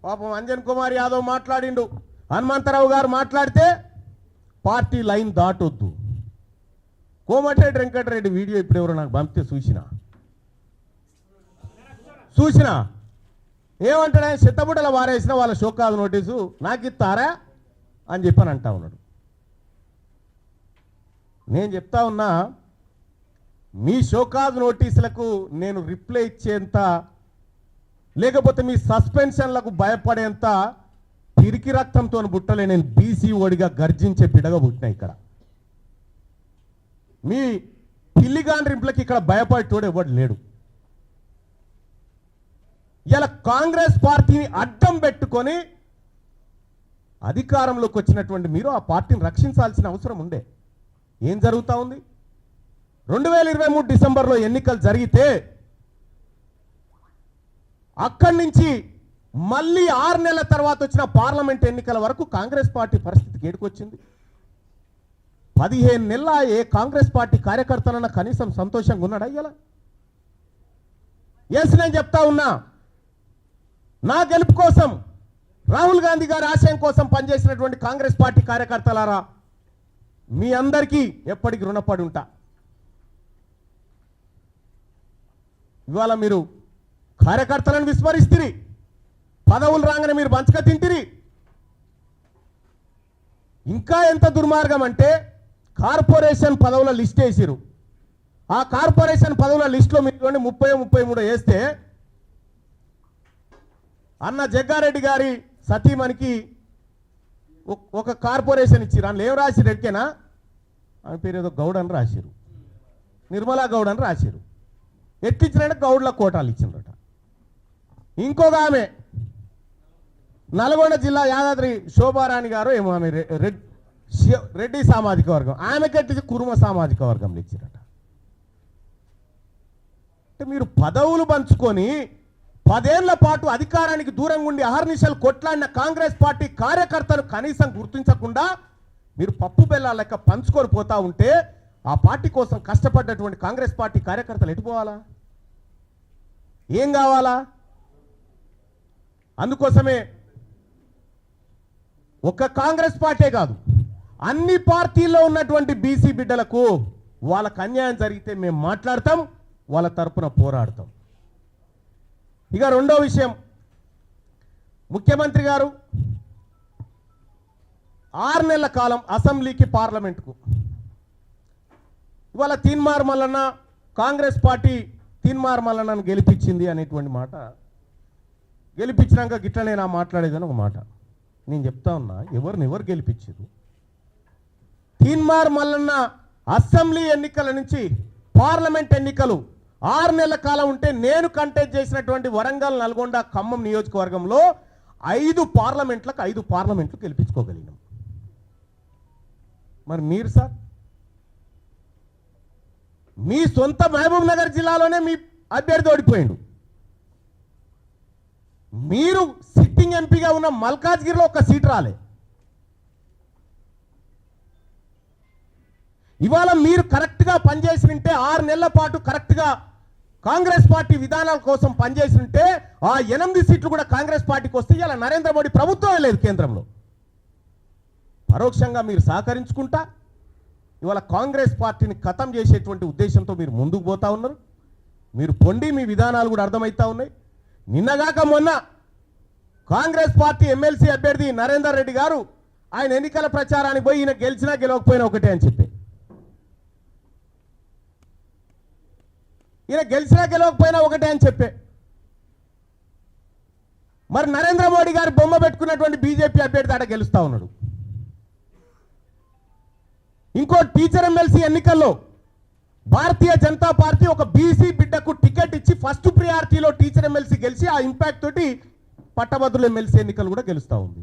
పాపం అంజన్ కుమార్ యాదవ్ మాట్లాడిండు, హనుమంతరావు గారు మాట్లాడితే పార్టీ లైన్ దాటొద్దు. కోమటిరెడ్డి వెంకటరెడ్డి వీడియో ఇప్పుడు ఎవరో నాకు పంపితే చూసినా ఏమంటాడు, ఆయన చెత్తబుట్టల వారేసిన వాళ్ళ షోకాదు నోటీసు నాకు ఇస్తారా అని చెప్పని అంటా ఉన్నాడు. నేను చెప్తా ఉన్నా, మీ షోకాదు నోటీసులకు నేను రిప్లై ఇచ్చేంత, లేకపోతే మీ సస్పెన్షన్లకు భయపడేంత పిరికి రక్తంతో పుట్టలే. నేను బీసీ ఓడిగా గర్జించే పిడగా పుట్టినా. ఇక్కడ మీ పిల్లిగాండ్రింపులకి ఇక్కడ భయపడేటోడు ఎవడు లేడు. ఇలా కాంగ్రెస్ పార్టీని అడ్డం పెట్టుకొని అధికారంలోకి వచ్చినటువంటి మీరు ఆ పార్టీని రక్షించాల్సిన అవసరం ఉండే. ఏం జరుగుతూ ఉంది? 2023 డిసెంబర్లో ఎన్నికలు జరిగితే అక్కడి నుంచి మళ్ళీ 6 నెలల తర్వాత వచ్చిన పార్లమెంట్ ఎన్నికల వరకు కాంగ్రెస్ పార్టీ పరిస్థితి ఏడుకొచ్చింది. 15 నెలల ఏ కాంగ్రెస్ పార్టీ కార్యకర్తలన్న కనీసం సంతోషంగా ఉన్నాడా? ఇలా ఎస్, నేను చెప్తా ఉన్నా, నా గెలుపు కోసం, రాహుల్ గాంధీ గారి ఆశయం కోసం పనిచేసినటువంటి కాంగ్రెస్ పార్టీ కార్యకర్తలారా, మీ అందరికీ ఎప్పటికీ రుణపడి ఉంటా. ఇవాళ మీరు కార్యకర్తలను విస్మరిస్తురి, పదవులు రాగానే మీరు పంచక తింటిరి. ఇంకా ఎంత దుర్మార్గం అంటే, కార్పొరేషన్ పదవుల లిస్ట్ వేసిరు. ఆ కార్పొరేషన్ పదవుల లిస్టులో మీరు 30-33 వేస్తే అన్న జగ్గారెడ్డి గారి సతీమణికి ఒక కార్పొరేషన్ ఇచ్చిరు. అందులో ఏం రాసిరు ఎక్కేనా? ఆమె పేరు ఏదో గౌడ్ అని రాసిరు, నిర్మలా గౌడ్ అని రాసిరు. ఎక్కించినట్టు గౌడ్ల కోటాలు ఇచ్చిండ్రట. ఇంకొక ఆమె నల్గొండ జిల్లా యాదాద్రి శోభారాణి గారు ఏమో, ఆమె రెడ్డి సామాజిక వర్గం, ఆమెకెట్టి కురుమ సామాజిక వర్గంలో ఇచ్చిరట. అంటే మీరు పదవులు పంచుకొని 10 ఏళ్ల పాటు అధికారానికి దూరంగా ఉండి అహర్నిశలు కొట్లాడిన కాంగ్రెస్ పార్టీ కార్యకర్తలు కనీసం గుర్తించకుండా మీరు పప్పు బెల్లాల లెక్క పంచుకొని పోతా ఉంటే ఆ పార్టీ కోసం కష్టపడ్డటువంటి కాంగ్రెస్ పార్టీ కార్యకర్తలు ఎటుపోవాలా? ఏం కావాలా? అందుకోసమే ఒక్క కాంగ్రెస్ పార్టీ కాదు, అన్ని పార్టీల్లో ఉన్నటువంటి బీసీ బిడ్డలకు వాళ్ళకు అన్యాయం జరిగితే మేము మాట్లాడతాం, వాళ్ళ తరపున పోరాడతాం. ఇక రెండో విషయం, ముఖ్యమంత్రి గారు 6 నెలల కాలం అసెంబ్లీకి పార్లమెంటుకు ఇవాళ తీన్మార్ మల్లన్న, కాంగ్రెస్ పార్టీ తీన్మార్ మల్లన్నను గెలిపించింది అనేటువంటి మాట, గెలిపించినాక గిట్లనే నా మాట్లాడేదని ఒక మాట. నేను చెప్తా ఉన్నా, ఎవరు గెలిపించారు? తీన్మార్ మల్లన్న అసెంబ్లీ ఎన్నికల నుంచి పార్లమెంట్ ఎన్నికలు 6 నెలల కాలం ఉంటే నేను కంటెస్ట్ చేసినటువంటి వరంగల్, నల్గొండ, ఖమ్మం నియోజకవర్గంలో 5 పార్లమెంట్లు గెలిపించుకోగలిగినాం. మరి మీరు సార్, మీ సొంత మహబూబ్ నగర్ జిల్లాలోనే మీ అభ్యర్థి ఓడిపోయిండు. మీరు సిట్టింగ్ ఎంపీగా ఉన్న మల్కాజ్గిరిలో ఒక సీట్ రాలే. ఇవాళ మీరు కరెక్ట్గా పనిచేసి ఉంటే, 6 నెలల పాటు కరెక్ట్గా కాంగ్రెస్ పార్టీ విధానాల కోసం పనిచేసి ఉంటే ఆ 8 సీట్లు కూడా కాంగ్రెస్ పార్టీకి వస్తే ఇలా నరేంద్ర మోడీ ప్రభుత్వమే లేదు కేంద్రంలో. పరోక్షంగా మీరు సహకరించుకుంటా ఇవాళ కాంగ్రెస్ పార్టీని ఖతం చేసేటువంటి ఉద్దేశంతో మీరు ముందుకు పోతా ఉన్నారు. మీరు పొండి, మీ విధానాలు కూడా అర్థమవుతా ఉన్నాయి. నిన్నగాక మొన్న కాంగ్రెస్ పార్టీ ఎమ్మెల్సీ అభ్యర్థి నరేందర్ రెడ్డి గారు ఆయన ఎన్నికల ప్రచారానికి పోయి ఈయన గెలిచినా గెలవకపోయినా ఒకటే అని చెప్పి, ఈయన గెలిచినా గెలవకపోయినా ఒకటే అని చెప్పే, మరి నరేంద్ర మోడీ గారు బొమ్మ పెట్టుకున్నటువంటి బీజేపీ అభ్యర్థి ఆడ గెలుస్తా ఉన్నాడు. ఇంకో టీచర్ ఎమ్మెల్సీ ఎన్నికల్లో భారతీయ జనతా పార్టీ ఒక బీసీ బిడ్డకు టికెట్ ఇచ్చి ఫస్ట్ ప్రియారిటీలో టీచర్ ఎమ్మెల్సీ గెలిచి ఆ ఇంపాక్ట్ తోటి పట్టభద్రుల ఎమ్మెల్సీ ఎన్నికలు కూడా గెలుస్తూ ఉంది.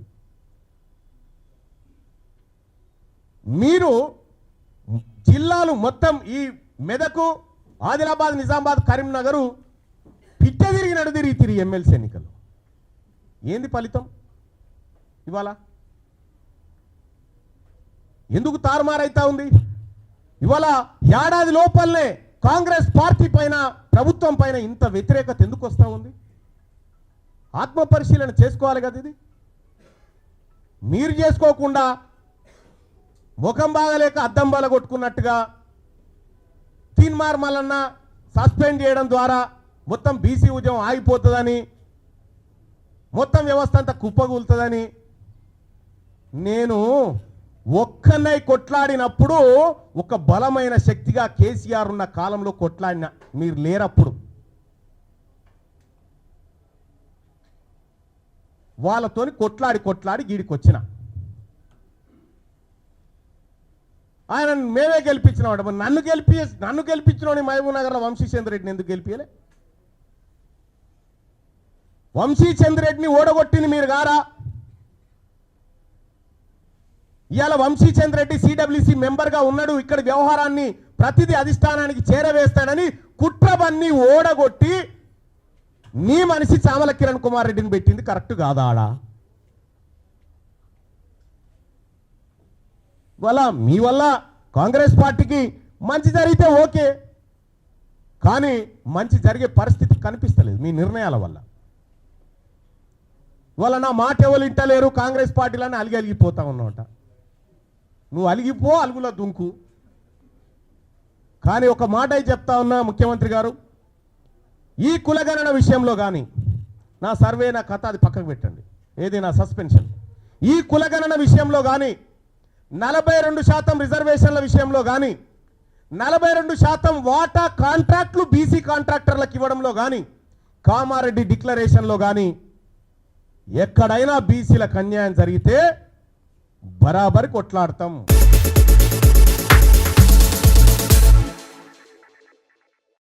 మీరు జిల్లాలు మొత్తం ఈ మెదకు, ఆదిలాబాద్, నిజామాబాద్, కరీంనగర్ పిట్ట తిరిగి ఎమ్మెల్సీ ఎన్నికలు ఏంది ఫలితం? ఇవాళ ఎందుకు తారుమారైతా ఉంది? ఇవాళ ఏడాది లోపలనే కాంగ్రెస్ పార్టీ పైన, ప్రభుత్వం పైన ఇంత వ్యతిరేకత ఎందుకు వస్తూ ఉంది? ఆత్మ పరిశీలన చేసుకోవాలి కదా. ఇది మీరు చేసుకోకుండా ముఖం బాగలేక అద్దం బాల కొట్టుకున్నట్టుగా తీన్మార్ మల్లన్న సస్పెండ్ చేయడం ద్వారా మొత్తం బీసీ ఉద్యమం ఆగిపోతుందని, మొత్తం వ్యవస్థ అంతా కుప్పగూలుతుందని, నేను ఒక్కనై కొట్లాడినప్పుడు ఒక బలమైన శక్తిగా కేసీఆర్ ఉన్న కాలంలో కొట్లాడిన, మీరు లేరప్పుడు. వాళ్ళతోని కొట్లాడి గీడికి వచ్చిన ఆయన మేమే గెలిపించినాడు. నన్ను గెలిపించినోని మహబూబ్ నగర్లో వంశీచంద్ర రెడ్డిని ఎందుకు గెలిపించలే? వంశీచంద్ర రెడ్డిని ఓడగొట్టింది మీరు గారా? ఇవాళ వంశీచంద్ర రెడ్డి సిడబ్ల్యూసి మెంబర్గా ఉన్నాడు, ఇక్కడ వ్యవహారాన్ని ప్రతిదీ అధిష్టానానికి చేరవేస్తాడని కుట్రబన్ని ఓడగొట్టి నీ మనిషి చామల కిరణ్ కుమార్ రెడ్డిని పెట్టింది కరెక్ట్ కాదా? ఆడ మీ వల్ల కాంగ్రెస్ పార్టీకి మంచి జరిగితే ఓకే, కానీ మంచి జరిగే పరిస్థితి కనిపిస్తలేదు మీ నిర్ణయాల వల్ల. ఇవాళ నా మాట ఎవరు ఇంటలేరు కాంగ్రెస్ పార్టీలని అలిగిపోతా ఉన్నమాట. నువ్వు అలిగిపో, అలుగులో దుంకు. కానీ ఒక మాట చెప్తా ఉన్నా ముఖ్యమంత్రి గారు, ఈ కులగణన విషయంలో కానీ నా సర్వే నా కథ అది పక్కకు పెట్టండి, ఏది నా సస్పెన్షన్. ఈ కులగణన విషయంలో కానీ 42% రిజర్వేషన్ల విషయంలో కానీ 42% వాటా కాంట్రాక్టులు బీసీ కాంట్రాక్టర్లకు ఇవ్వడంలో కానీ కామారెడ్డి డిక్లరేషన్లో కానీ ఎక్కడైనా బీసీలకు అన్యాయం జరిగితే బరాబరి కొట్లాడతాం.